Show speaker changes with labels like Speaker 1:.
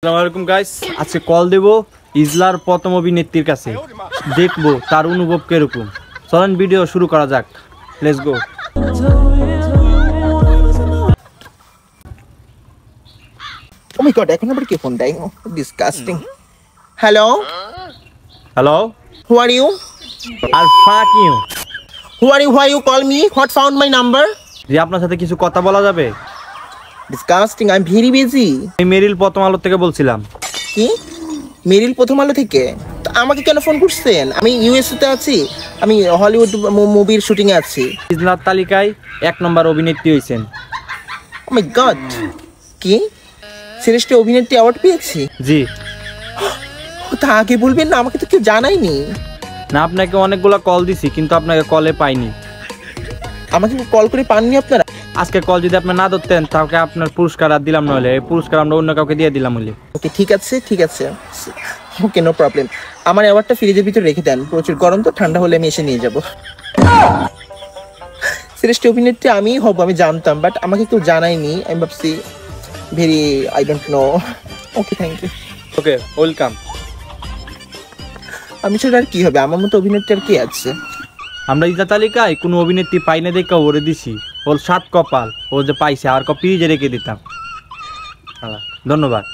Speaker 1: আসসালামু আলাইকুম গাইস, আজকে কল দেব ইজলার প্রথম অভিনেত্রীর কাছে, দেখবো তার অনুভব কিরকম। চলেন ভিডিও শুরু করা যাক, let's go.
Speaker 2: Oh my god, এখন আবার কে ফোন দেয়? Disgusting. Hello
Speaker 1: hello,
Speaker 2: who are you?
Speaker 1: আর fuck you.
Speaker 2: Who are you? Why you call me? What found my number?
Speaker 1: যে আপনার সাথে কিছু কথা বলা যাবে?
Speaker 2: Disgusting, I'm very busy.
Speaker 1: আমি মেরিল প্রথম আলো থেকে বলছিলাম।
Speaker 2: কি? মেরিল প্রথম আলো থেকে? তো আমাকে কেন ফোন করছেন? আমি ইউএসএ তে আছি, আমি হলিউড মুভির শুটিং এ আছি।
Speaker 1: ইজলার তালিকায় 1 নম্বর অভিনেত্রী হইছেন।
Speaker 2: Oh my god, কি? সিরিয়াসলি অভিনেত্রী অ্যাওয়ার্ড পেয়েছি?
Speaker 1: জি।
Speaker 2: তা আগে বলবেন না, আমাকে তো কেউ জানায়নি।
Speaker 1: না, আপনাকে অনেকগুলা কল দিছি কিন্তু আপনাকে কলে পাইনি।
Speaker 2: আমাকে কল করে পাননি আপনারা?
Speaker 1: আজকে কল যদি আপনি না ধরতেন তাহলে আপনার পুরস্কার আর দিলাম, নইলে এই পুরস্কার আমরা অন্য কাউকে দিয়ে দিলাম হইলে।
Speaker 2: ওকে, ঠিক আছে ওকে, নো প্রবলেম। আমার অ্যাওয়ার্ডটা ফ্রিজের ভিতরে রেখে দেন, প্রচুর গরম তো, ঠান্ডা হলে আমি এসে নিয়ে যাব। শ্রেষ্ঠ অভিনেত্রী আমিই হব, আমি জানতাম, বাট আমাকে কেউ জানায়নি। আমি ভাবছি very I don't know. Okay, thank you.
Speaker 1: Okay, welcome.
Speaker 2: আমি সেটা আর কি হবে, আমার মতো অভিনেত্রী আর কি আছে?
Speaker 1: আমরা ইজলা তালিকায় কোনো অভিনেত্রী পাই না দেখে ওরে দিছি, ওর 7 কপাল, ও যে পাইছে আর কপি যে রেখে দিতাম। ধন্যবাদ।